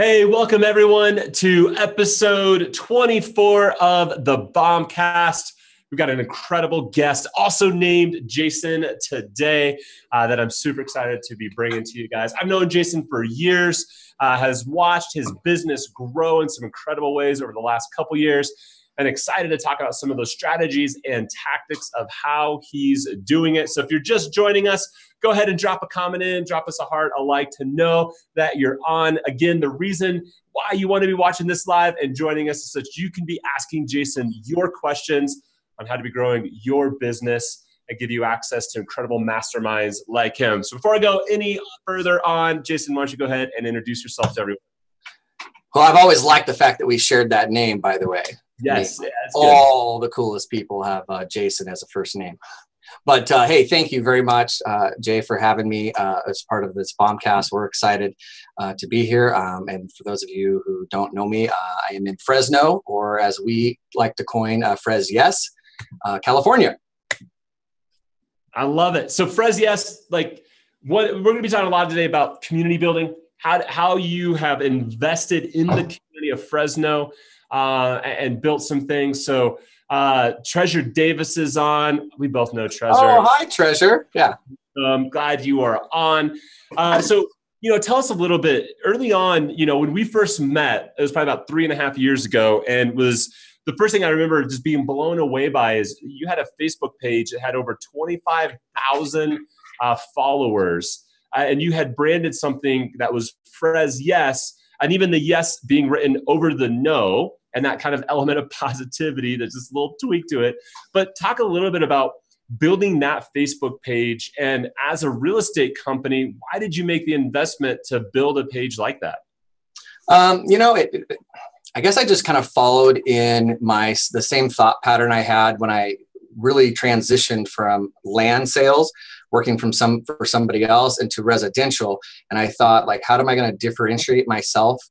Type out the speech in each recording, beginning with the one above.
Hey, welcome everyone to episode 24 of the BombCast. We've got an incredible guest, also named Jason today, that I'm super excited to be bringing to you guys. I've known Jason for years, has watched his business grow in some incredible ways over the last couple years, and excited to talk about some of those strategies and tactics of how he's doing it. So if you're just joining us, go ahead and drop a comment in, drop us a heart, a like to know that you're on. Again, the reason why you want to be watching this live and joining us is so that you can be asking Jason your questions on how to be growing your business and give you access to incredible masterminds like him. So before I go any further on, Jason, why don't you go ahead and introduce yourself to everyone? Well, I've always liked the fact that we shared that name, by the way. Yes. Yeah, all the coolest people have Jason as a first name. But hey, thank you very much, Jay, for having me as part of this BombCast. We're excited to be here. And for those of you who don't know me, I am in Fresno, or as we like to coin, FresYes, California. I love it. So FresYes, we're going to be talking a lot today about community building, how you have invested in the community of Fresno and built some things. So Treasure Davis is on. We both know Treasure. Oh, hi, Treasure. Yeah. I'm glad you are on. So, tell us a little bit. Early on, when we first met, it was probably about 3.5 years ago, and was the first thing I remember just being blown away by is you had a Facebook page that had over 25,000 followers, and you had branded something that was FresYes, and even the yes being written over the no, and that kind of element of positivity, that's just a little tweak to it. But talk a little bit about building that Facebook page. And as a real estate company, why did you make the investment to build a page like that? I guess I just kind of followed in the same thought pattern I had when I really transitioned from land sales, working for somebody else, into residential. And I thought, how am I going to differentiate myself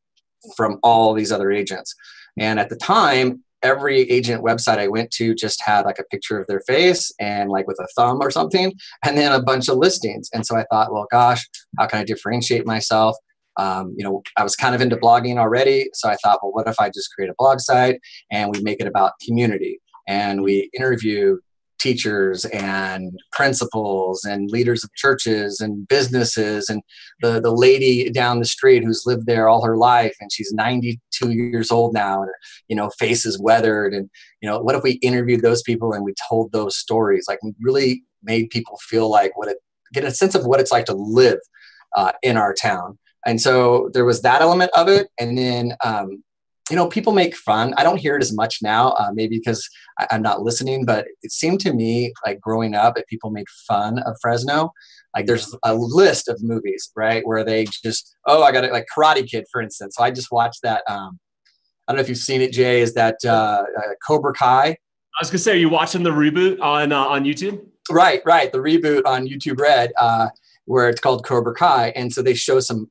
from all these other agents? And at the time, every agent website I went to just had a picture of their face and with a thumb or something, and then a bunch of listings. And so I thought, well, gosh, how can I differentiate myself? I was kind of into blogging already. So I thought, well, what if I just create a blog site and we make it about community, and we interview teachers and principals and leaders of churches and businesses, and the lady down the street who's lived there all her life, and she's 92 years old now, and her face is weathered. And what if we interviewed those people and we told those stories? We really made people feel get a sense of what it's like to live in our town. And so there was that element of it. And then people make fun. I don't hear it as much now, maybe because I'm not listening, but it seemed to me growing up that people made fun of Fresno. There's a list of movies, right, where they just, I got it, Karate Kid, for instance. So I just watched that. I don't know if you've seen it, Jay, is that Cobra Kai? I was going to say, are you watching the reboot on YouTube? Right. The reboot on YouTube Red, where it's called Cobra Kai. And so they show some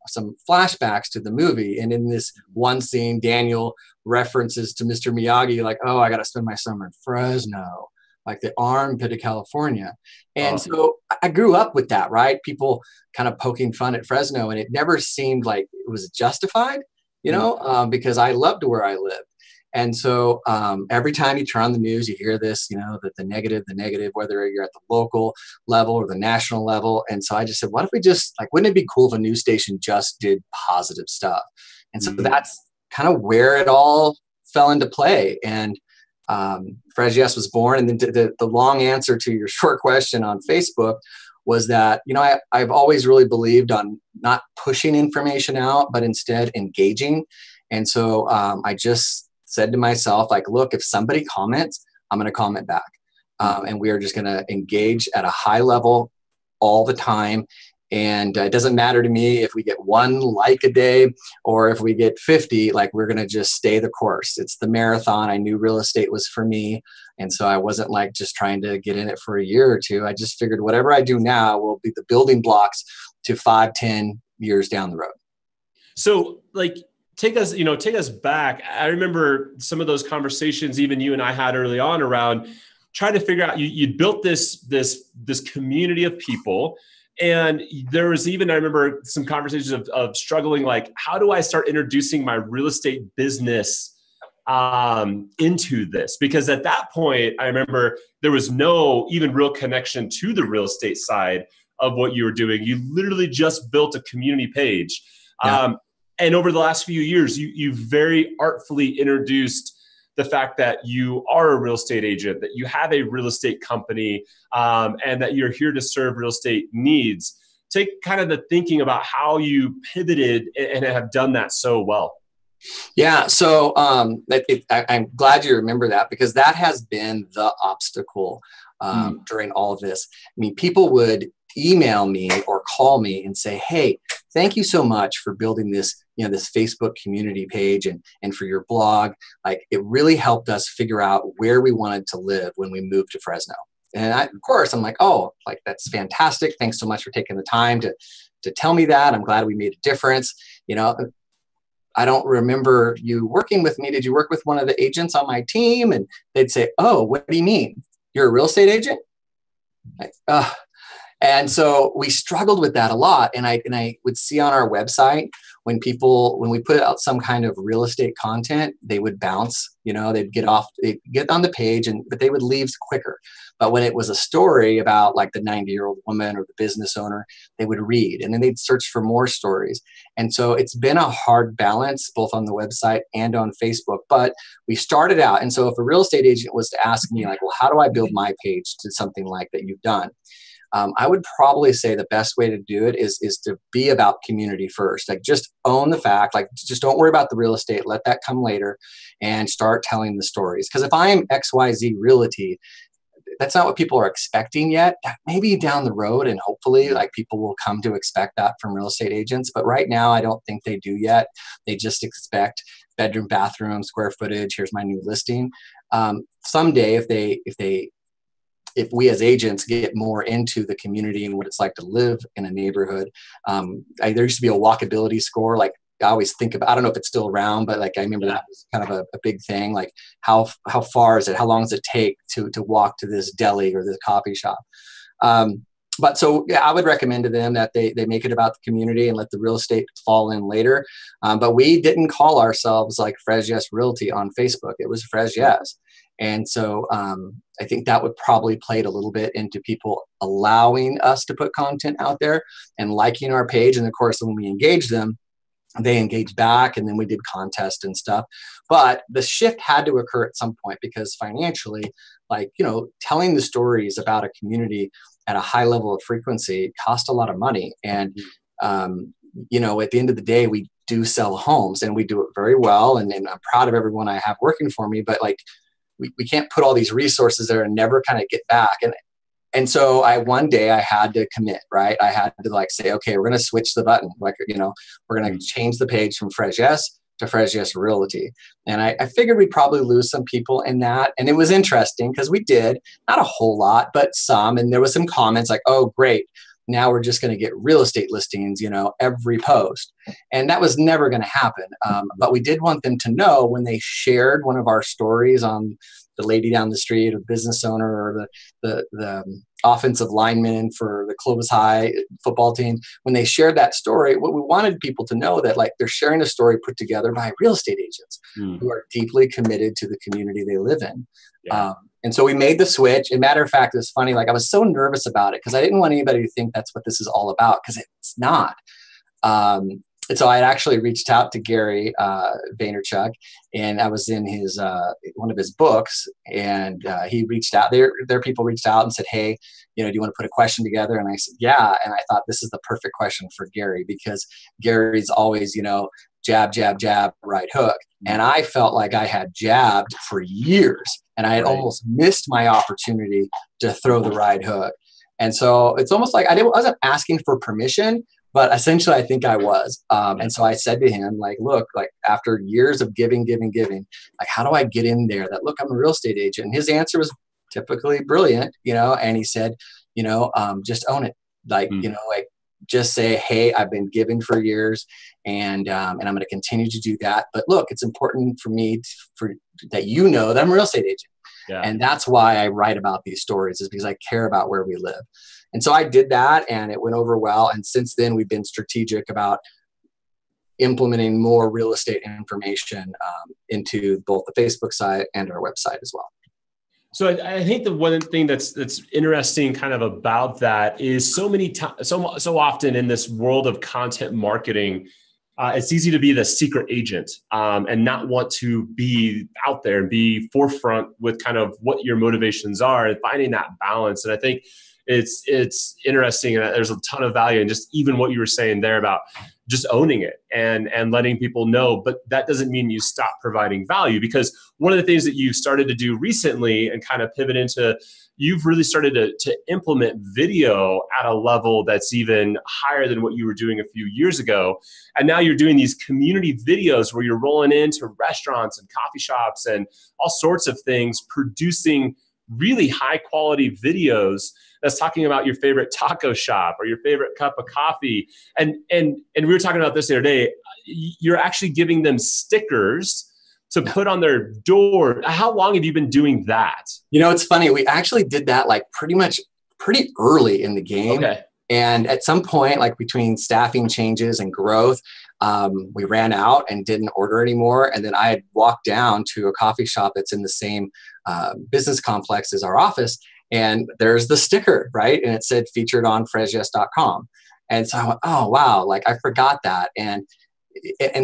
flashbacks to the movie. And in this one scene, Daniel references to Mr. Miyagi, I got to spend my summer in Fresno, the armpit of California. And so I grew up with that, right? People kind of poking fun at Fresno, and it never seemed like it was justified, because I loved where I lived. And so every time you turn on the news, you hear this, that the negative, whether you're at the local level or the national level. And so I just said, what if we just, wouldn't it be cool if a news station just did positive stuff? And so that's kind of where it all fell into play. And FresYes was born. And then the long answer to your short question on Facebook was that, I've always really believed on not pushing information out, but instead engaging. And so I just said to myself, look, if somebody comments, I'm going to comment back. And we are just going to engage at a high level all the time. And it doesn't matter to me if we get 1 like a day or if we get 50, we're going to just stay the course. It's the marathon. I knew real estate was for me. And so I wasn't just trying to get in it for a year or two. I just figured whatever I do now will be the building blocks to 5-10 years down the road. So take us back. I remember some of those conversations even you and I had early on around trying to figure out, you built this community of people And there was even, I remember some conversations of struggling, like, how do I start introducing my real estate business into this? Because at that point, I remember there was no even real connection to the real estate side of what you were doing. You literally just built a community page. Yeah. And over the last few years, you very artfully introduced the fact that you are a real estate agent, that you have a real estate company, and that you're here to serve real estate needs. Take kind of the thinking about how you pivoted and have done that so well. Yeah. So I'm glad you remember that, because that has been the obstacle during all of this. I mean, people would email me or call me and say, hey, thank you so much for building this, this Facebook community page and for your blog. Like, it really helped us figure out where we wanted to live when we moved to Fresno. And of course, I'm like, oh, like, that's fantastic. Thanks so much for taking the time to tell me that. I'm glad we made a difference. I don't remember you working with me. Did you work with one of the agents on my team? And they'd say, oh, what do you mean? You're a real estate agent? Like, and so we struggled with that a lot. And I would see on our website when we put out some kind of real estate content, they would bounce, they'd get on the page, but they would leave quicker. But when it was a story about like the 90-year-old woman or the business owner, they would read, and then they'd search for more stories. And so it's been a hard balance both on the website and on Facebook, but we started out. And so if a real estate agent was to ask me like, well, how do I build my page to something like that you've done? I would probably say the best way to do it is to be about community first. Like, just own the fact, like, just don't worry about the real estate. Let that come later and start telling the stories. Because if I'm XYZ Realty, that's not what people are expecting yet. Maybe down the road, and hopefully like people will come to expect that from real estate agents. But right now, I don't think they do yet. They just expect bedroom, bathroom, square footage. Here's my new listing. Someday, if we as agents get more into the community and what it's like to live in a neighborhood, there used to be a walkability score. Like, I always think about, I don't know if it's still around, but like, I remember that was kind of a big thing. Like, how far is it? How long does it take to walk to this deli or this coffee shop? But so yeah, I would recommend to them that they make it about the community and let the real estate fall in later. But we didn't call ourselves like FresYes Realty on Facebook. It was FresYes. And so I think that would probably play a little bit into people allowing us to put content out there and liking our page. And of course, when we engage them, they engaged back, and then we did contests and stuff. But the shift had to occur at some point, because financially, like, telling the stories about a community at a high level of frequency cost a lot of money. And, at the end of the day, we do sell homes, and we do it very well. And I'm proud of everyone I have working for me, but like, we can't put all these resources there and never kind of get back. And so one day I had to commit, right? I had to like say, okay, we're going to switch the button. Like, we're going to change the page from FresYes to FresYes Realty. And I figured we'd probably lose some people in that. And it was interesting because we did, not a whole lot, but some. And there was some comments like, oh, great. Now we're just going to get real estate listings, every post. And that was never going to happen. But we did want them to know when they shared one of our stories on the lady down the street, or the business owner, or the offensive lineman for the Clovis High football team, when they shared that story, what we wanted people to know that like they're sharing a story put together by real estate agents who are deeply committed to the community they live in. Yeah. And so we made the switch. And matter of fact, it was funny. Like, I was so nervous about it because I didn't want anybody to think that's what this is all about, because it's not. And so I had actually reached out to Gary Vaynerchuk, and I was in his one of his books, and he reached out. Their people reached out and said, "Hey, do you want to put a question together?" And I said, "Yeah." And I thought this is the perfect question for Gary, because Gary's always, jab, jab, jab, right hook. And I felt like I had jabbed for years, and I had almost missed my opportunity to throw the right hook. And so it's almost like I wasn't asking for permission, but essentially I think I was. And so I said to him, like, look, like, after years of giving, like, how do I get in there? That, look, I'm a real estate agent. And his answer was typically brilliant, and he said, just own it. Like, like, just say, hey, I've been giving for years, and I'm going to continue to do that. But look, it's important for me that you know that I'm a real estate agent. Yeah. And that's why I write about these stories, is because I care about where we live. And so I did that, and it went over well. And since then, we've been strategic about implementing more real estate information into both the Facebook site and our website as well. So I think the one thing that's interesting kind of about that is so often in this world of content marketing, it's easy to be the secret agent and not want to be out there and be forefront with kind of what your motivations are and finding that balance. And I think it's interesting, and there's a ton of value in just even what you were saying there about just owning it and letting people know. But that doesn't mean you stop providing value, because one of the things that you've started to do recently and kind of pivot into, you've really started to implement video at a level that's even higher than what you were doing a few years ago. And now you're doing these community videos where you're rolling into restaurants and coffee shops and all sorts of things, producing really high quality videos that's talking about your favorite taco shop or your favorite cup of coffee. And we were talking about this the other day. You're actually giving them stickers to put on their door. How long have you been doing that? You know, it's funny. We actually did that like pretty early in the game. Okay. And at some point, like between staffing changes and growth, we ran out and didn't order anymore. And then I had walked down to a coffee shop that's in the same business complex as our office. And there's the sticker, right? And it said featured on FresYes.com. And so I went, oh, wow, like I forgot that. And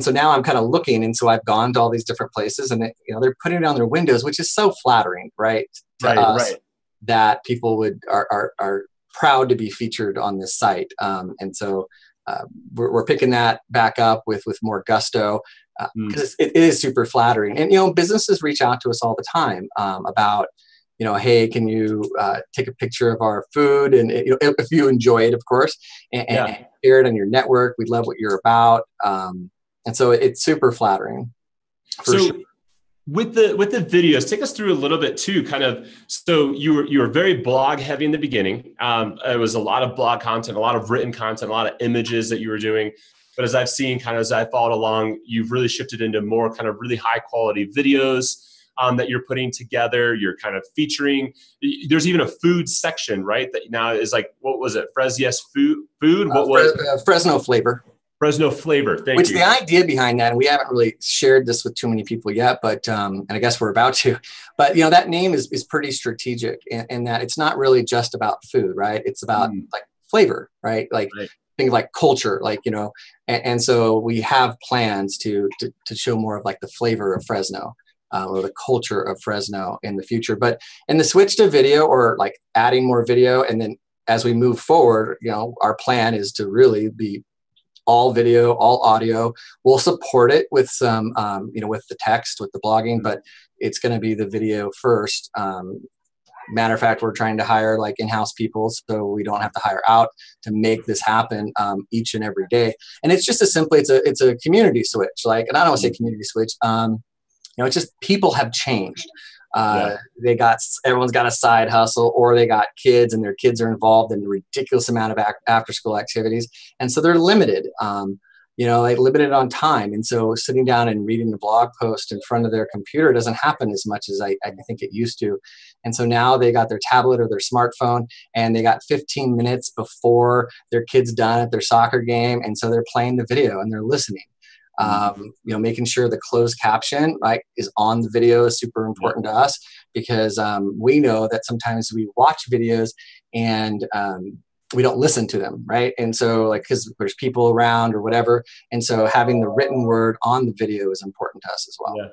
so now I'm kind of looking. And so I've gone to all these different places, and they're putting it on their windows, which is so flattering, right? To us, that people are proud to be featured on this site. And so we're picking that back up with more gusto, because it is super flattering. And, businesses reach out to us all the time about, hey, can you take a picture of our food? And if you enjoy it, of course, and share it on your network. We love what you're about. And so it's super flattering. For sure. With the videos, take us through a little bit too, kind of. So you were very blog heavy in the beginning. It was a lot of blog content, a lot of written content, a lot of images that you were doing. But as I've seen, kind of as I followed along, you've really shifted into more kind of really high quality videos that you're putting together. You're kind of featuring. There's even a food section, right? That now is like, what was it? FresYes food. What was Fresno flavor? Fresno flavor. Thank you. Which the idea behind that, and we haven't really shared this with too many people yet, but and I guess we're about to. But that name is pretty strategic in that it's not really just about food, right? It's about like flavor, right? Like things like culture, like and so we have plans to show more of like the flavor of Fresno. Or the culture of Fresno in the future. But in the switch to video, or like adding more video, and then as we move forward, our plan is to really be all video, all audio. We'll support it with some, with the text, with the blogging, but it's going to be the video first. Matter of fact, we're trying to hire like in-house people so we don't have to hire out to make this happen each and every day. And it's just as simply, it's a community switch. Like, and I don't want to say community switch. It's just people have changed. Everyone's got a side hustle, or they got kids and their kids are involved in a ridiculous amount of after school activities. And so they're limited, limited on time. And so sitting down and reading the blog post in front of their computer doesn't happen as much as I think it used to. And so now they got their tablet or their smartphone, and they got 15 minutes before their kid's done at their soccer game. And so they're playing the video and they're listening. Making sure the closed caption is on the video is super important to us, because we know that sometimes we watch videos and we don't listen to them, right? And so because there's people around or whatever, and so having the written word on the video is important to us as well. Yeah.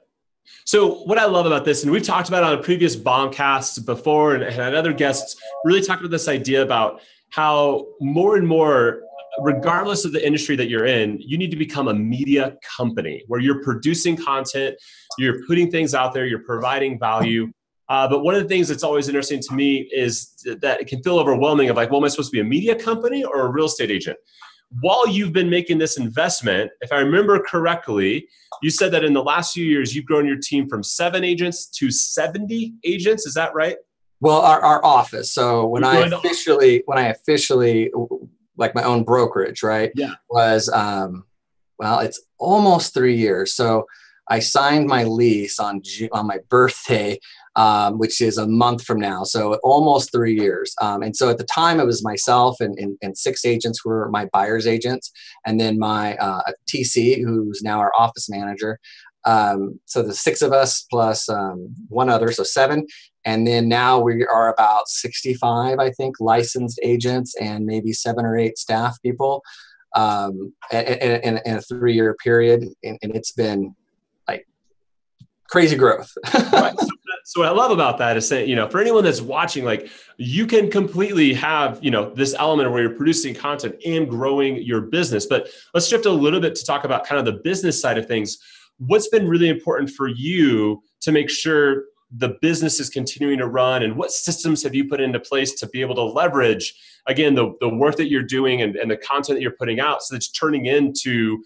So what I love about this, and we've talked about it on a previous BombCast before, and had other guests really talked about this idea about how more and more, regardless of the industry that you're in, you need to become a media company where you're producing content, you're putting things out there, you're providing value. But one of the things that's always interesting to me is that it can feel overwhelming of like, well, am I supposed to be a media company or a real estate agent? While you've been making this investment, if I remember correctly, you said that in the last few years, you've grown your team from 7 agents to 70 agents. Is that right? Well, our office. So when I officially like my own brokerage, right? Yeah. Was, well, it's almost 3 years. So I signed my lease on my birthday, which is a month from now. So almost 3 years. And so at the time it was myself and 6 agents were my buyer's agents. And then my TC, who's now our office manager. So the 6 of us plus one other, so 7. And then now we are about 65, I think, licensed agents and maybe 7 or 8 staff people in a 3-year period. And it's been like crazy growth. Right. So what I love about that is saying, for anyone that's watching, like you can completely have, this element where you're producing content and growing your business. But let's shift a little bit to talk about kind of the business side of things. What's been really important for you to make sure the business is continuing to run, and what systems have you put into place to be able to leverage, again, the work that you're doing and the content that you're putting out so it's turning into,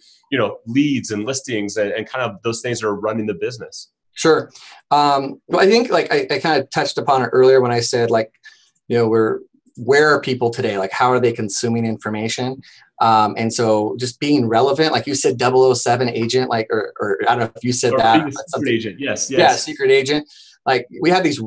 leads and listings and kind of those things that are running the business? Sure. Well, I think like I kind of touched upon it earlier when I said like, where are people today? Like, how are they consuming information? And so just being relevant, like you said, 007 agent, like, or I don't know if you said that. Secret agent. Yes. Yeah, secret agent. Like we have these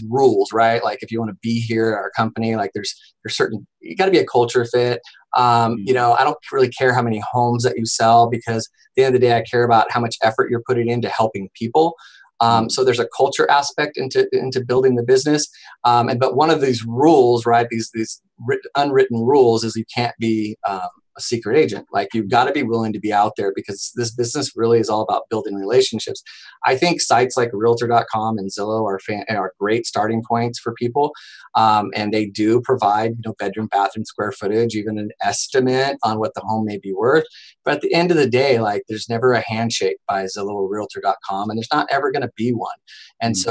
rules, right? Like if you want to be here at our company, like there's certain, you got to be a culture fit. I don't really care how many homes that you sell, because at the end of the day, I care about how much effort you're putting into helping people. So there's a culture aspect into building the business. But one of these rules, right, these unwritten rules is you can't be a secret agent. Like you've got to be willing to be out there, because this business really is all about building relationships. I think sites like realtor.com and Zillow are great starting points for people. And they do provide, bedroom, bathroom square footage, even an estimate on what the home may be worth. But at the end of the day, like there's never a handshake by Zillow or realtor.com, and there's not ever going to be one. And so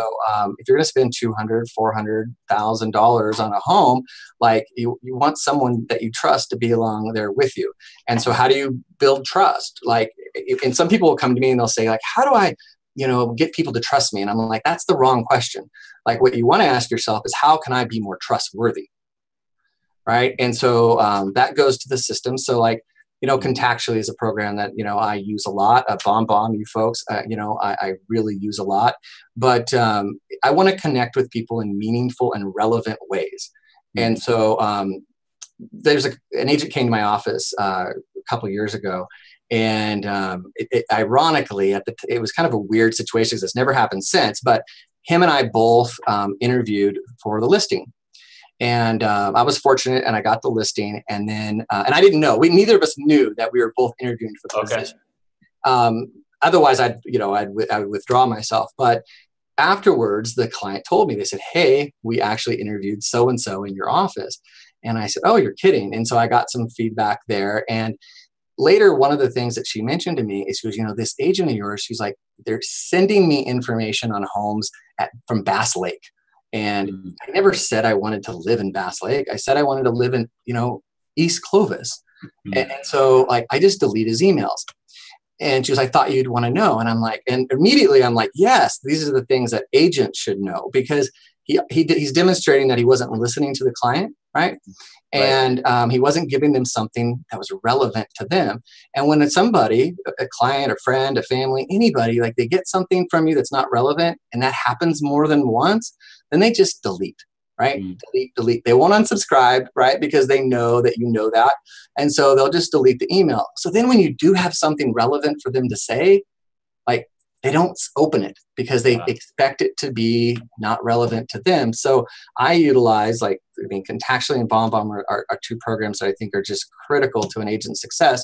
if you're going to spend $200,000, $400,000 on a home, like you want someone that you trust to be along there with you. And so how do you build trust? Like, and some people will come to me and they'll say like, how do I, get people to trust me? And I'm like, that's the wrong question. Like what you want to ask yourself is, how can I be more trustworthy? Right. And so that goes to the system. So like, Contactually is a program that, I use a lot. BombBomb, you folks, I really use a lot. But I want to connect with people in meaningful and relevant ways. And so there's an agent came to my office a couple of years ago. And ironically, it was kind of a weird situation because it's never happened since. But him and I both interviewed for the listing. And I was fortunate, and I got the listing. And then, and I didn't know, neither of us knew that we were both interviewing for the position. Otherwise, I would withdraw myself. But afterwards, the client told me, they said, "Hey, we actually interviewed so and so in your office." And I said, "Oh, you're kidding." And so I got some feedback there. And later, one of the things that she mentioned to me is, she goes, "This agent of yours," she's like, "they're sending me information on homes from Bass Lake." And I never said I wanted to live in Bass Lake. I said I wanted to live in, East Clovis. And so like, I just delete his emails. And she was, "I thought you'd want to know." And I'm like, and immediately I'm like, yes, these are the things that agents should know, because he's demonstrating that he wasn't listening to the client. Right. And he wasn't giving them something that was relevant to them. And when it's somebody, a client, a friend, a family, anybody, like they get something from you that's not relevant, and that happens more than once, then they just delete, right? Delete. They won't unsubscribe, right? Because they know that you know that. And so they'll just delete the email. So then when you do have something relevant for them to say, like, they don't open it because they expect it to be not relevant to them. So I utilize Contactually and BombBomb are 2 programs that I think are just critical to an agent's success.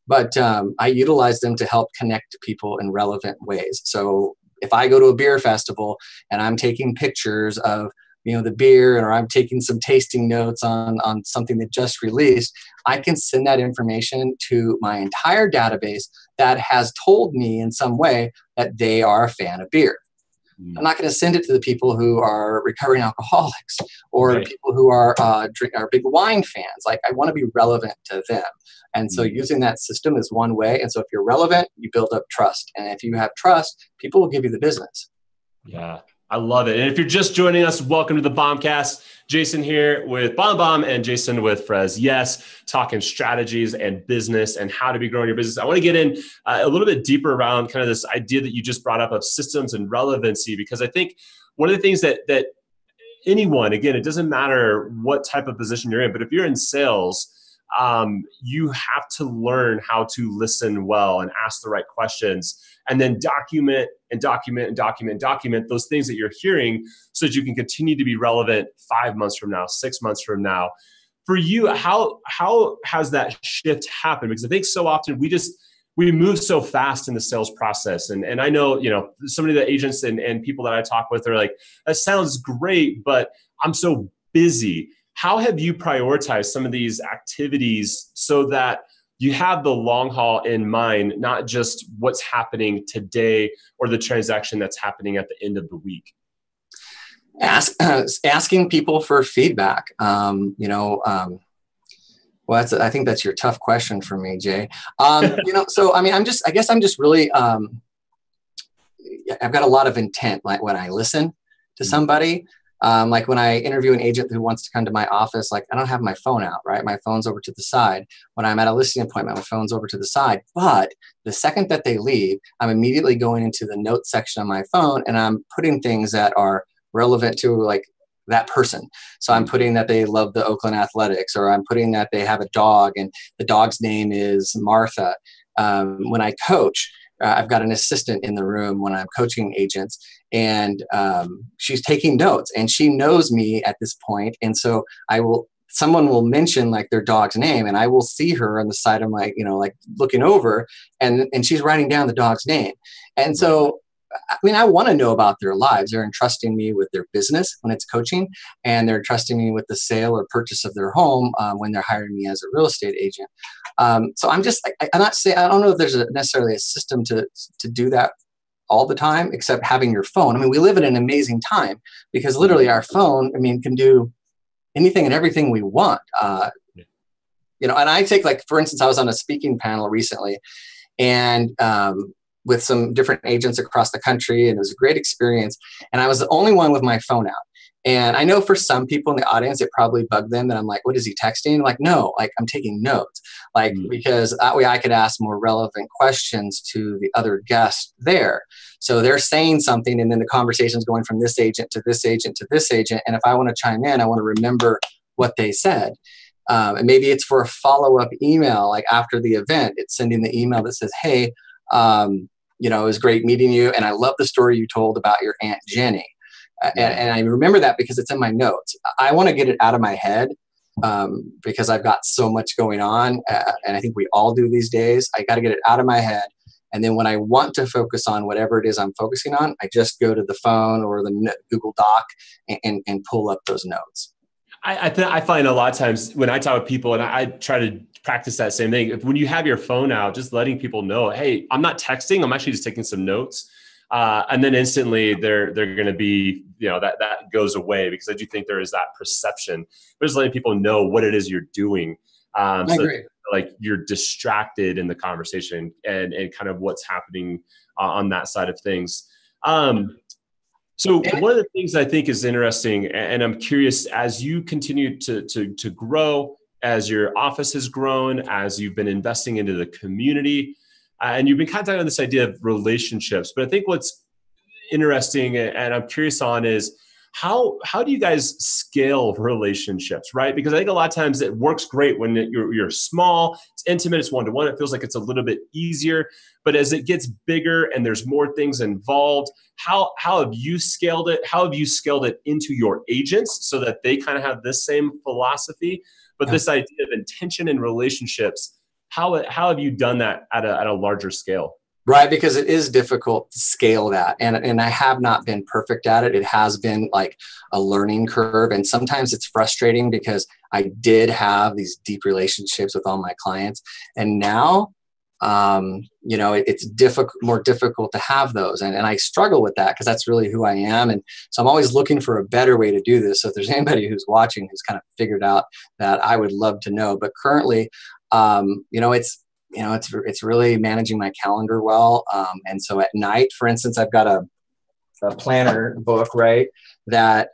But I utilize them to help connect people in relevant ways. So if I go to a beer festival and I'm taking pictures of the beer, or I'm taking some tasting notes on something that just released, I can send that information to my entire database that has told me in some way that they are a fan of beer. I'm not going to send it to the people who are recovering alcoholics or people who are big wine fans. Like, I want to be relevant to them. And so using that system is one way. And so if you're relevant, you build up trust. And if you have trust, people will give you the business. Yeah. I love it. And if you're just joining us, welcome to the BombCast. Jason here with BombBomb and Jason with FresYes, talking strategies and business and how to be growing your business. I want to get in a little bit deeper around kind of this idea that you just brought up of systems and relevancy, because I think one of the things that anyone, again, it doesn't matter what type of position you're in, but if you're in sales, you have to learn how to listen well and ask the right questions, and then document those things that you're hearing so that you can continue to be relevant 5 months from now, 6 months from now. For you, how has that shift happened? Because I think so often we move so fast in the sales process. And I know, so many of the agents and people that I talk with are like, that sounds great, but I'm so busy. How have you prioritized some of these activities so that you have the long haul in mind, not just what's happening today or the transaction that's happening at the end of the week? Asking people for feedback. Well, I think that's your tough question for me, Jay. So I mean, I guess I'm just really, I've got a lot of intent. Like when I listen to somebody, like when I interview an agent who wants to come to my office, like I don't have my phone out, right? My phone's over to the side. When I'm at a listing appointment, my phone's over to the side. But the second that they leave, I'm immediately going into the notes section on my phone and I'm putting things that are relevant to like that person. So I'm putting that they love the Oakland Athletics, or I'm putting that they have a dog and the dog's name is Martha. When I coach, I've got an assistant in the room when I'm coaching agents, and she's taking notes and she knows me at this point. And so someone will mention like their dog's name and I will see her on the side of my, like looking over, and she's writing down the dog's name. And so I mean, I want to know about their lives. They're entrusting me with their business when it's coaching, and they're trusting me with the sale or purchase of their home when they're hiring me as a real estate agent. So I'm just, I'm not saying, I don't know if there's necessarily a system to do that all the time, except having your phone. I mean, we live in an amazing time because literally our phone, I mean, can do anything and everything we want. And I take, like, for instance, I was on a speaking panel recently, and with some different agents across the country, and it was a great experience. And I was the only one with my phone out. And I know for some people in the audience, it probably bugged them that I'm like, what is he texting? Like, no, like I'm taking notes, like, because that way I could ask more relevant questions to the other guests there. So they're saying something, and then the conversation's going from this agent to this agent to this agent. And if I want to chime in, I want to remember what they said. And maybe it's for a follow-up email, like after the event, it's sending the email that says, hey, it was great meeting you, and I love the story you told about your Aunt Jenny. And I remember that because it's in my notes. I want to get it out of my head because I've got so much going on, and I think we all do these days. I got to get it out of my head. And then when I want to focus on whatever it is I'm focusing on, I just go to the phone or the Google Doc and pull up those notes. I find a lot of times when I talk with people, and I try to practice that same thing, when you have your phone out, just letting people know, hey, I'm not texting, I'm actually just taking some notes. And then instantly they're going to be, that goes away, because I do think there is that perception, but just letting people know what it is you're doing. I agree. Like you're distracted in the conversation and kind of what's happening on that side of things. So one of the things I think is interesting, and I'm curious, as you continue to grow, as your office has grown, as you've been investing into the community, and you've been kind of talking on this idea of relationships, but I think what's interesting and I'm curious on is how do you guys scale relationships, right? Because I think a lot of times it works great when you're small, it's intimate, it's one-to-one, it feels like it's a little bit easier. But as it gets bigger and there's more things involved, how have you scaled it? How have you scaled it into your agents so that they kind of have this same philosophy? But this idea of intention and relationships, how have you done that at a larger scale? Right, because it is difficult to scale that. And I have not been perfect at it. It has been like a learning curve. And sometimes it's frustrating because I did have these deep relationships with all my clients. And now, it's more difficult to have those. And I struggle with that because that's really who I am. And so I'm always looking for a better way to do this. So if there's anybody who's watching who's kind of figured out that, I would love to know. But currently, it's really managing my calendar well. And so at night, for instance, I've got planner book, right, that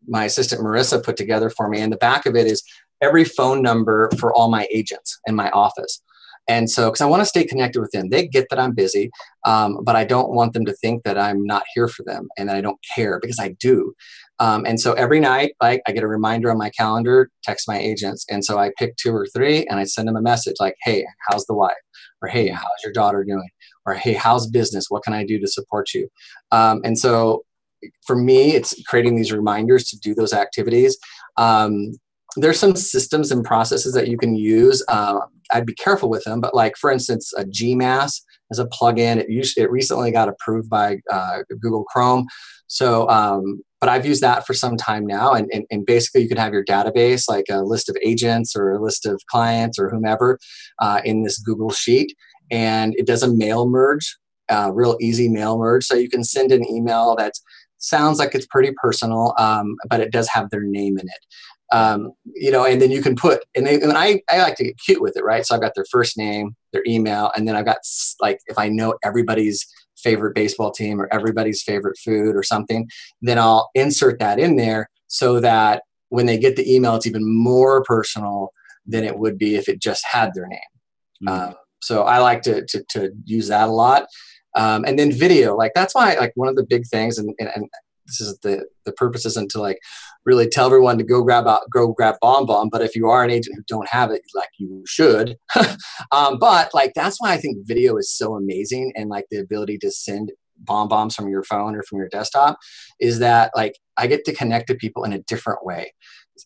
my assistant Marissa put together for me. And the back of it is every phone number for all my agents in my office. And so, because I want to stay connected with them, they get that I'm busy, but I don't want them to think that I'm not here for them and that I don't care, because I do. And so every night, like, I get a reminder on my calendar, text my agents. And so I pick 2 or 3 and I send them a message like, hey, how's the wife? Or, hey, how's your daughter doing? Or, hey, how's business? What can I do to support you? And so for me, it's creating these reminders to do those activities. There's some systems and processes that you can use. I'd be careful with them, but like, for instance, a GMass is a plugin. It recently got approved by Google Chrome. So, but I've used that for some time now. And basically you can have your database, like a list of agents or a list of clients or whomever in this Google sheet. And it does a mail merge, real easy mail merge. So you can send an email that sounds like it's pretty personal, but it does have their name in it. And then you can put, and I like to get cute with it, right? So I've got their first name, their email, and then I've got, like, if I know everybody's favorite baseball team or everybody's favorite food or something, then I'll insert that in there so that when they get the email, it's even more personal than it would be if it just had their name. So I like to use that a lot. And then video, like, that's why, like, one of the big things, and this is the purpose isn't to like really tell everyone to go grab BombBomb, but if you are an agent who don't have it, like, you should. But like, that's why I think video is so amazing, and like the ability to send BombBombs from your phone or from your desktop is that, like, I get to connect to people in a different way.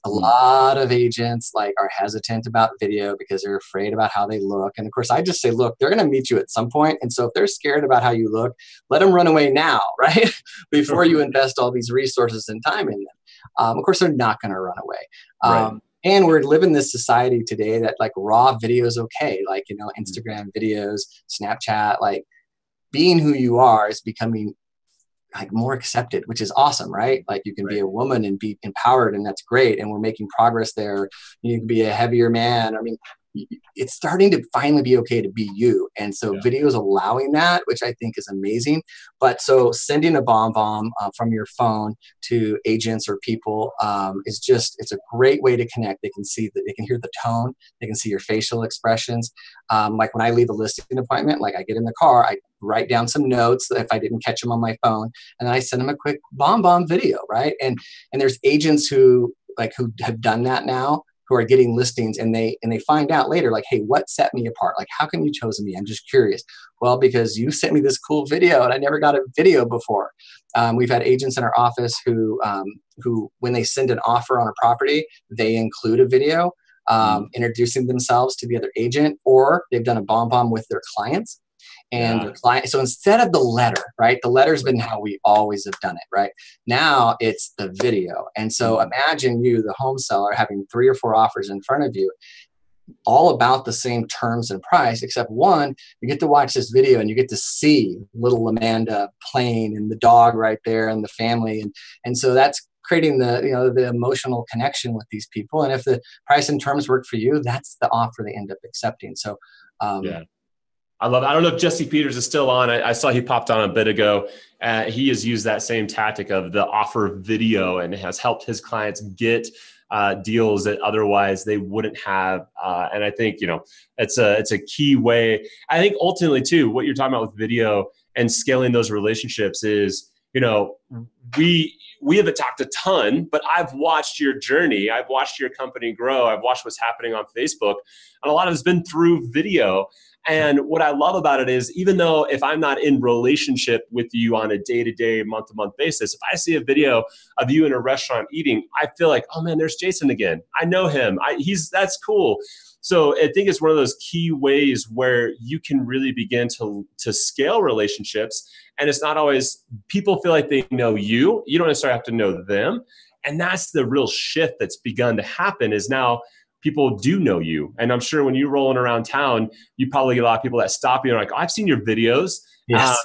A lot of agents, like, are hesitant about video because they're afraid about how they look. And of course, I just say, look, they're going to meet you at some point. And so if they're scared about how you look, let them run away now, right? Before you invest all these resources and time in them. Of course, they're not going to run away. Right. And we're living in this society today that, like, raw video is okay. Like, Instagram videos, Snapchat, like, being who you are is becoming, like, more accepted, which is awesome, right? Like, you can be a woman and be empowered, and that's great. And we're making progress there. You can be a heavier man. I mean, it's starting to finally be okay to be you. And so video is allowing that, which I think is amazing. But so sending a BombBomb from your phone to agents or people is just, it's a great way to connect. They can see that, they can hear the tone, they can see your facial expressions. Like, when I leave a listing appointment, like, I get in the car, I write down some notes if I didn't catch them on my phone, and then I send them a quick BombBomb video, right? And there's agents who have done that now, who are getting listings, and they find out later, like, hey, what set me apart? Like, how come you chose me? I'm just curious. Well, because you sent me this cool video and I never got a video before. We've had agents in our office who when they send an offer on a property, they include a video introducing themselves to the other agent, or they've done a BombBomb with their clients. And their client, so instead of the letter, right? The letter's been how we always have done it, right? Now it's the video. And so imagine you, the home seller, having 3 or 4 offers in front of you, all about the same terms and price, except one, you get to watch this video and you get to see little Amanda playing and the dog right there and the family. And so that's creating the emotional connection with these people. And if the price and terms work for you, that's the offer they end up accepting. So, I love it. I don't know if Jesse Peters is still on. I saw he popped on a bit ago. He has used that same tactic of the offer video and has helped his clients get deals that otherwise they wouldn't have. And I think, it's a key way. I think ultimately too, what you're talking about with video and scaling those relationships is, we haven't talked a ton, but I've watched your journey. I've watched your company grow. I've watched what's happening on Facebook, and a lot of it's been through video. And what I love about it is, even though if I'm not in relationship with you on a day-to-day, month-to-month basis, if I see a video of you in a restaurant eating, I feel like, oh man, there's Jason again. I know him. That's cool. So I think it's one of those key ways where you can really begin to scale relationships. And it's not always, people feel like they know you. You don't necessarily have to know them. And that's the real shift that's begun to happen, is now people do know you. And I'm sure when you're rolling around town, you probably get a lot of people that stop you and are like, oh, I've seen your videos. Yes.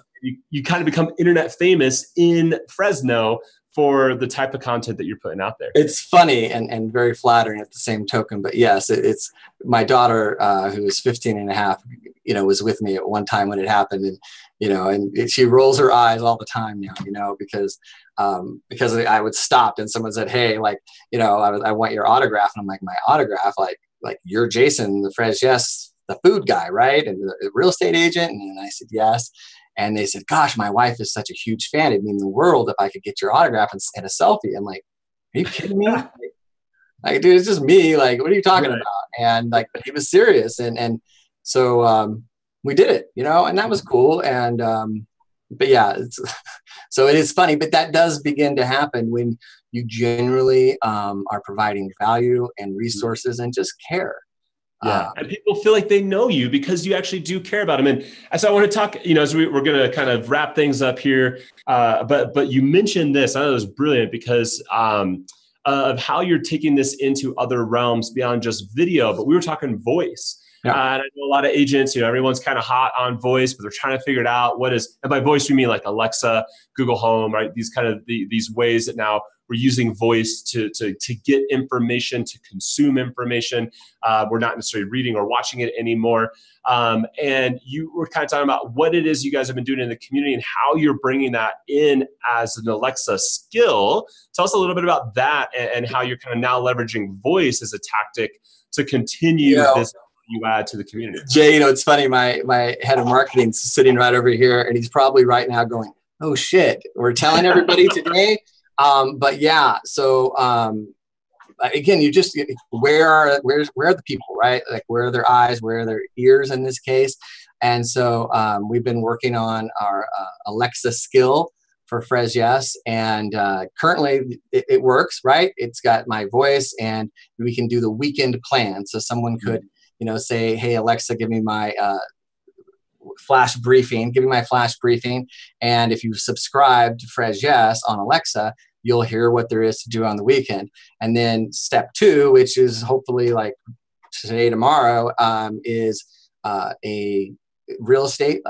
You kind of become internet famous in Fresno for the type of content that you're putting out there. It's funny and very flattering at the same token. But yes, it's my daughter, who is 15 and a half, was with me at one time when it happened. And, and she rolls her eyes all the time now, because I would stop and someone said, hey, like, I want your autograph. And I'm like, my autograph, like you're Jason, the FresYes, the food guy, right? And the real estate agent. And I said, yes. And they said, gosh, my wife is such a huge fan. It'd mean the world if I could get your autograph and a selfie. I'm like, are you kidding me? Like, dude, it's just me. Like, what are you talking about? And like, but he was serious. And so we did it, and that was cool. And, but yeah, so it is funny, but that does begin to happen when you generally are providing value and resources and just care. Yeah. And people feel like they know you because you actually do care about them. And so I want to talk, as we're going to kind of wrap things up here. But you mentioned this, I thought it was brilliant because of how you're taking this into other realms beyond just video, but we were talking voice. Yeah. And I know a lot of agents, everyone's kind of hot on voice, but they're trying to figure it out. And by voice, we mean like Alexa, Google Home, right? These kind of these ways that now we're using voice to get information, to consume information. We're not necessarily reading or watching it anymore. And you were kind of talking about what it is you guys have been doing in the community and how you're bringing that in as an Alexa skill. Tell us a little bit about that and how you're kind of now leveraging voice as a tactic to continue this you add to the community. Jay, it's funny. My head of marketing is sitting right over here, and he's probably right now going, "Oh shit, we're telling everybody today." But yeah, so again, you just where are the people, right? Like where are their eyes, where are their ears in this case? And so we've been working on our Alexa skill for FresYes, and currently it works, right? It's got my voice, and we can do the weekend plan. So someone could say, hey, Alexa, give me my flash briefing. And if you subscribe to FresYes on Alexa, you'll hear what there is to do on the weekend. And then step 2, which is hopefully like today, tomorrow, is a real estate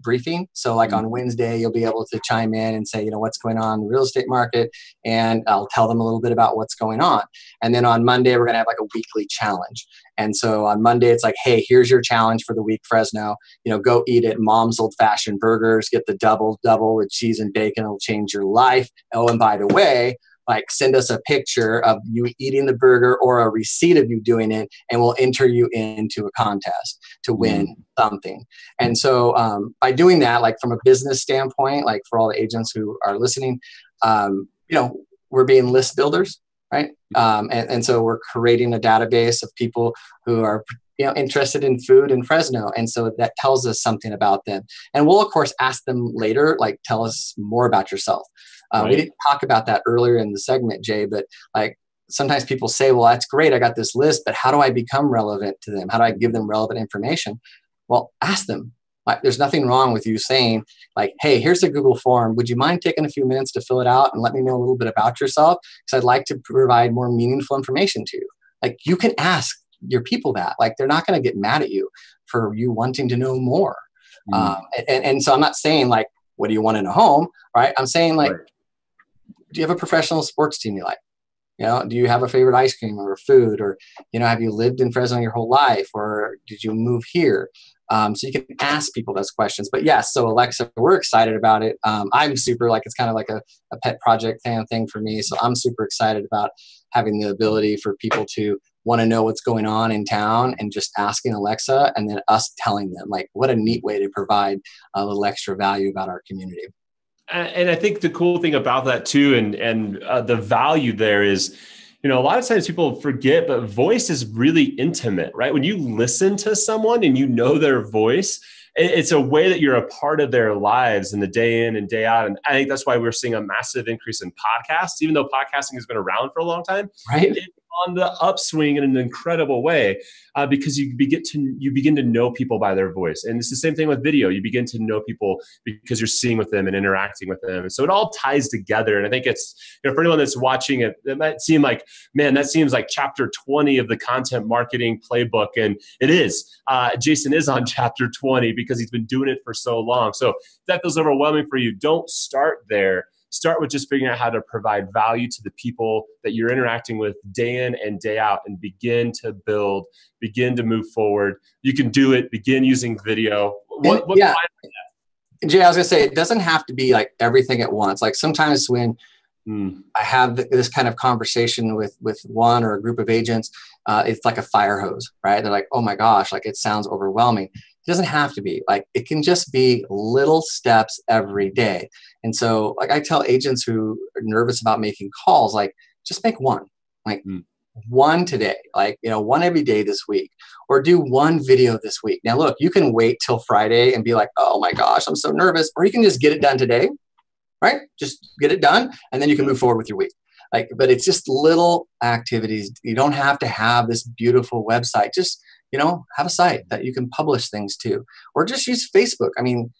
briefing. So like on Wednesday, you'll be able to chime in and say, what's going on in the real estate market. And I'll tell them a little bit about what's going on. And then on Monday, we're going to have like a weekly challenge. And so on Monday, it's like, hey, here's your challenge for the week, Fresno. Go eat at Mom's Old Fashioned Burgers, get the double with cheese and bacon. It'll change your life. Oh, and by the way, like send us a picture of you eating the burger or a receipt of you doing it, and we'll enter you into a contest to win something. And so by doing that, like from a business standpoint, like for all the agents who are listening, we're being list builders, right? And so we're creating a database of people who are interested in food in Fresno. And so that tells us something about them. And we'll, of course, ask them later, like, tell us more about yourself. Right. We didn't talk about that earlier in the segment, Jay, but like sometimes people say, well, that's great. I got this list, but how do I become relevant to them? How do I give them relevant information? Well, ask them. Like, there's nothing wrong with you saying like, hey, here's a Google form. Would you mind taking a few minutes to fill it out and let me know a little bit about yourself? Because I'd like to provide more meaningful information to you. Like, you can ask your people that. Like, they're not going to get mad at you for you wanting to know more. And so I'm not saying like, what do you want in a home, right? I'm saying like, do you have a professional sports team you like? Do you have a favorite ice cream or food, or, have you lived in Fresno your whole life, or did you move here? So you can ask people those questions. But yes, so Alexa, we're excited about it. I'm super, like, it's kind of like a pet project kind of thing for me. So I'm super excited about having the ability for people to want to know what's going on in town and just asking Alexa, and then us telling them. Like, what a neat way to provide a little extra value about our community. And I think the cool thing about that too, and the value there is, a lot of times people forget, but voice is really intimate, right? When you listen to someone and their voice, it's a way that you're a part of their lives in the day in and day out. And I think that's why we're seeing a massive increase in podcasts, even though podcasting has been around for a long time. Right. It's on the upswing in an incredible way because you begin to know people by their voice. And it's the same thing with video. You begin to know people because you're seeing with them and interacting with them. And so it all ties together. And I think it's, for anyone that's watching it, it might seem like, man, that seems like chapter 20 of the content marketing playbook. And it is. Jason is on chapter 20 because he's been doing it for so long. So if that feels overwhelming for you, don't start there. Start with just figuring out how to provide value to the people that you're interacting with day in and day out, and begin to build, begin to move forward. You can do it. Begin using video. What Jay, I was gonna say, it doesn't have to be like everything at once. Like sometimes when I have this kind of conversation with one or a group of agents, it's like a fire hose, right? They're like, oh my gosh, like it sounds overwhelming. It doesn't have to be. Like it can just be little steps every day. And so like I tell agents who are nervous about making calls, like just make one, like one today, like, you know, one every day this week, or do one video this week. Now, look, you can wait till Friday and be like, oh my gosh, I'm so nervous, or you can just get it done today, right? Just get it done. And then you can move forward with your week. Like, but it's just little activities. You don't have to have this beautiful website. Just, you know, have a site that you can publish things to, or just use Facebook. I mean,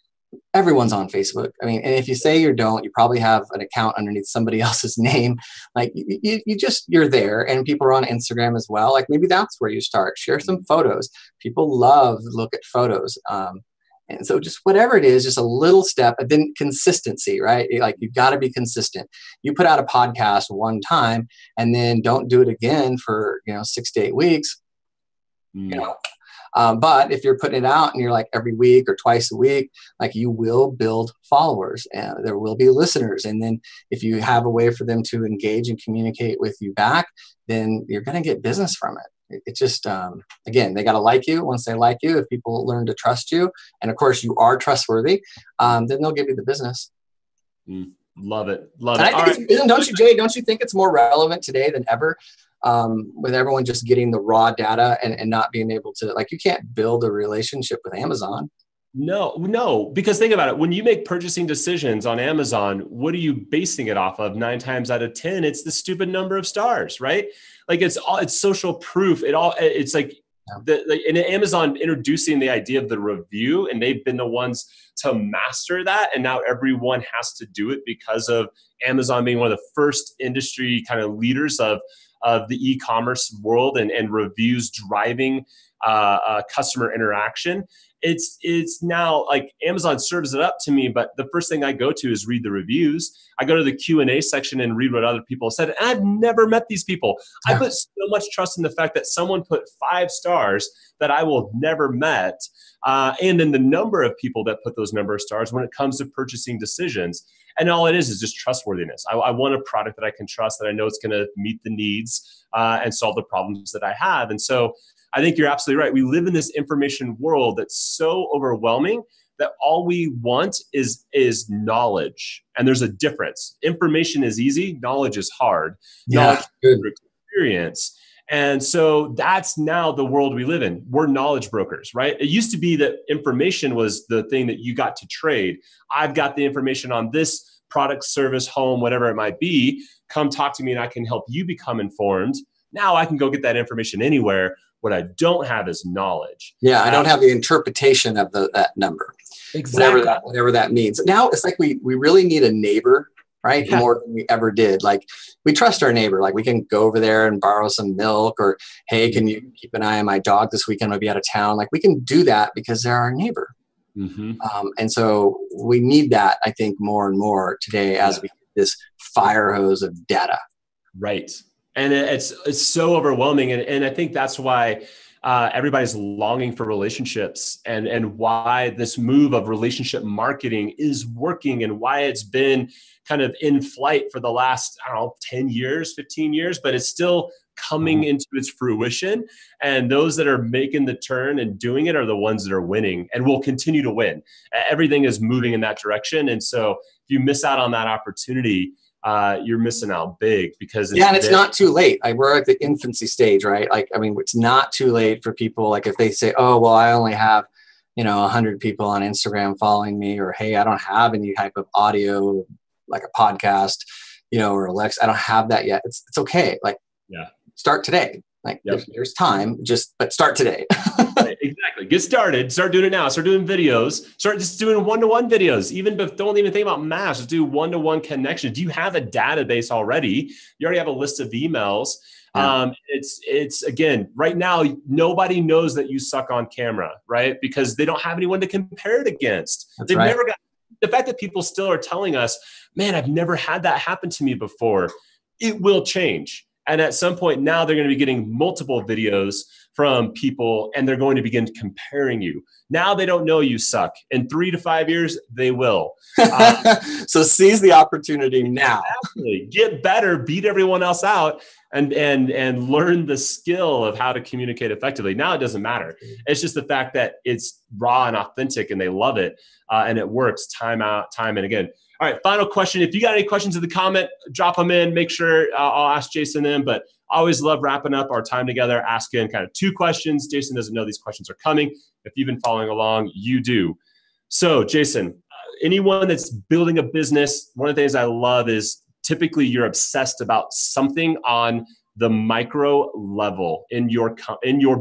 everyone's on Facebook. I mean, and if you say you don't, you probably have an account underneath somebody else's name. Like you're there, and people are on Instagram as well. Like maybe that's where you start. Share some photos. People love to look at photos. And so just whatever it is, just a little step, and then consistency, right? Like you've got to be consistent. You put out a podcast one time and then don't do it again for, 6 to 8 weeks, but if you're putting it out and you're like every week or twice a week, like you will build followers and there will be listeners. And then if you have a way for them to engage and communicate with you back, then you're going to get business from it. It just, again, they got to like you. Once they like you, if people learn to trust you, and of course you are trustworthy, then they'll give you the business. Love it. Love and it. I think don't you, Jay, don't you think it's more relevant today than ever? With everyone just getting the raw data and not being able to, like, you can't build a relationship with Amazon. No, because think about it. When you make purchasing decisions on Amazon, what are you basing it off of? 9 times out of 10, it's the stupid number of stars, right? Like it's social proof. It's like and Amazon introducing the idea of the review, and they've been the ones to master that. And now everyone has to do it because of Amazon being one of the first industry kind of leaders of the e-commerce world and reviews driving customer interaction. It's now like Amazon serves it up to me, but the first thing I go to is read the reviews. I go to the Q&A section and read what other people said. And I've never met these people. I put so much trust in the fact that someone put 5 stars that I will have never met. And in the number of people that put those number of stars when it comes to purchasing decisions. And all it is just trustworthiness. I want a product that I can trust, that I know it's going to meet the needs and solve the problems that I have. And so I think you're absolutely right. We live in this information world that's so overwhelming that all we want is knowledge. And there's a difference. Information is easy. Knowledge is hard. Knowledge is experience. And so that's now the world we live in. We're knowledge brokers, right? It used to be that information was the thing that you got to trade. I've got the information on this product, service, home, whatever it might be. Come talk to me and I can help you become informed. Now I can go get that information anywhere. What I don't have is knowledge. Yeah, I don't have the interpretation of that number. Exactly. Whatever that means. Now it's like we really need a neighbor, right? Yeah. More than we ever did. Like we trust our neighbor. Like we can go over there and borrow some milk, or, hey, can you keep an eye on my dog this weekend? I'll be out of town. Like we can do that because they're our neighbor. And so we need that, I think, more and more today as we get this fire hose of data. Right. And it's so overwhelming. And I think that's why everybody's longing for relationships and why this move of relationship marketing is working and why it's been kind of in flight for the last, 10 years, 15 years, but it's still coming into its fruition. And those that are making the turn and doing it are the ones that are winning and will continue to win. Everything is moving in that direction. And so if you miss out on that opportunity, you're missing out big because it's not too late. We're at the infancy stage, right? Like, I mean, it's not too late for people. Like if they say, oh, well, I only have, 100 people on Instagram following me, or, hey, I don't have any type of audio, like a podcast, or Alexa, I don't have that yet. It's okay. Like, start today. Like there's time, but start today. Right, exactly. Get started. Start doing it now. Start doing videos. Start just doing one-to-one videos. Don't even think about mass. Just do one-to-one connections. Do you have a database already? You already have a list of emails. Yeah. It's again, right now, nobody knows that you suck on camera, right? Because they don't have anyone to compare it against. They've never got the fact that people still are telling us, man, I've never had that happen to me before. It will change. And at some point now they're going to be getting multiple videos from people and they're going to begin comparing you. Now they don't know you suck. In 3 to 5 years, they will. So seize the opportunity now. Absolutely. Get better, beat everyone else out, and learn the skill of how to communicate effectively. Now it doesn't matter. It's just the fact that it's raw and authentic and they love it and it works time and again. All right, final question. If you got any questions in the comment, drop them in. Make sure I'll ask Jason them. But I always love wrapping up our time together, asking kind of 2 questions. Jason doesn't know these questions are coming. If you've been following along, you do. So, Jason, anyone that's building a business, one of the things I love is typically you're obsessed about something on the micro level in your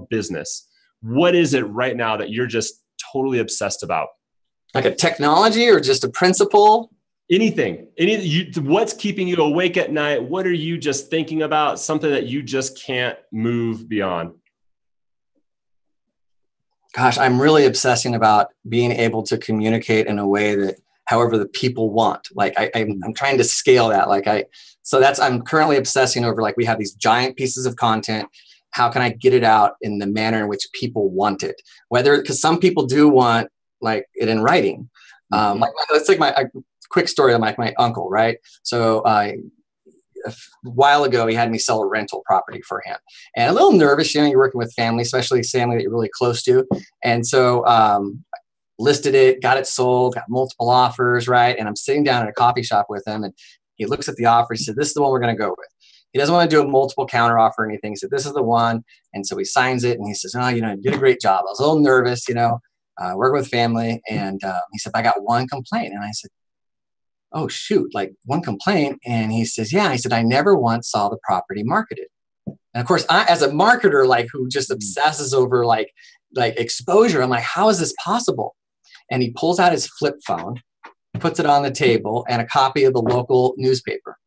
business. What is it right now that you're just totally obsessed about? Like a technology or just a principle? Anything. What's keeping you awake at night? What are you just thinking about? Something that you just can't move beyond? Gosh, I'm really obsessing about being able to communicate in a way that however the people want. Like I'm trying to scale that. I'm currently obsessing over, like, we have these giant pieces of content. How can I get it out in the manner in which people want it? Because some people do want like it in writing. Let's take a quick story of my uncle, right? So a while ago, he had me sell a rental property for him, and a little nervous, you're working with family, especially family that you're really close to. And so listed it, got it sold, got multiple offers, right? And I'm sitting down at a coffee shop with him, and he looks at the offer. He said, "This is the one we're going to go with." He doesn't want to do a multiple counter offer or anything. He said, "This is the one." And so he signs it, and he says, "Oh, you did a great job. I was a little nervous, working with family." And he said, "I got one complaint." And I said, "Oh, shoot, like one complaint?" And he says, "Yeah." He said, "I never once saw the property marketed." And of course, I, as a marketer, like, who just obsesses over like exposure, I'm like, how is this possible? And he pulls out his flip phone, puts it on the table, and a copy of the local newspaper.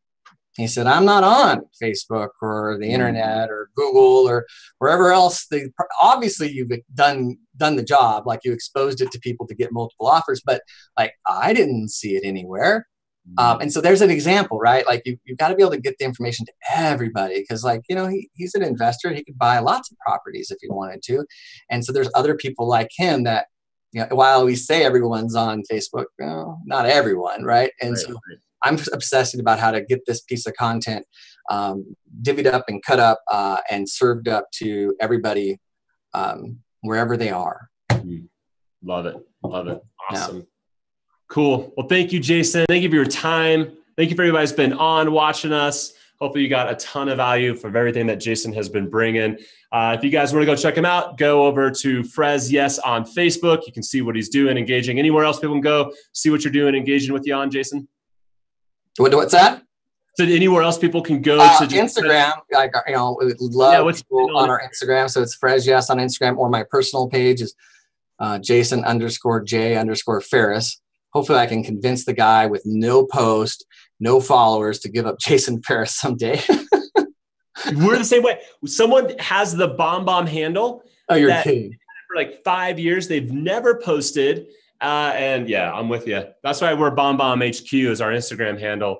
He said, "I'm not on Facebook or the internet or Google or wherever else. Obviously, you've done the job, like you exposed it to people to get multiple offers, but like I didn't see it anywhere." And so there's an example, right? Like you've got to be able to get the information to everybody, because he's an investor. He could buy lots of properties if he wanted to. And so there's other people like him that, while we say everyone's on Facebook, not everyone, right? And so I'm obsessing about how to get this piece of content divvied up and cut up and served up to everybody wherever they are. Love it. Awesome. Yeah. Cool. Well, thank you, Jason. Thank you for your time. Thank you for everybody who's been on watching us. Hopefully you got a ton of value from everything that Jason has been bringing. If you guys want to go check him out, go over to FresYes on Facebook. You can see what he's doing, engaging. Anywhere else people can go see what you're doing, engaging with you on, Jason? What's that? So anywhere else people can go to Instagram? We love people on our Instagram. So it's FresYes on Instagram, or my personal page is Jason_J_Farris. Hopefully I can convince the guy with no post, no followers to give up Jason Farris someday. We're the same way. Someone has the BombBomb handle. Oh, you're kidding. For like 5 years, they've never posted. And yeah, I'm with you. That's why we're BombBomb HQ is our Instagram handle,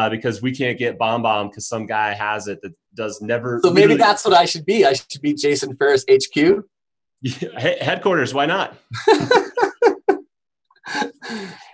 because we can't get BombBomb because some guy has it that does never. So maybe that's what I should be. I should be Jason Farris HQ. Yeah, headquarters. Why not?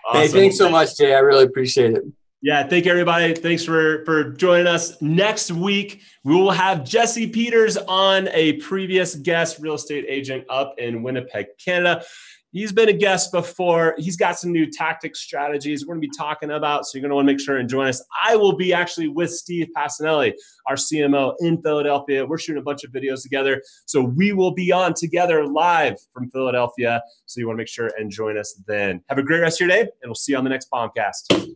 Awesome. Hey, thanks so much, Jay. I really appreciate it. Yeah, thank you, everybody. Thanks for joining us. Next week, we will have Jesse Peters on, a previous guest real estate agent up in Winnipeg, Canada. He's been a guest before. He's got some new tactics, strategies we're going to be talking about, so you're going to want to make sure and join us. I will be actually with Steve Passanelli, our CMO in Philadelphia. We're shooting a bunch of videos together, so we will be on together live from Philadelphia, so you want to make sure and join us then. Have a great rest of your day, and we'll see you on the next BombCast.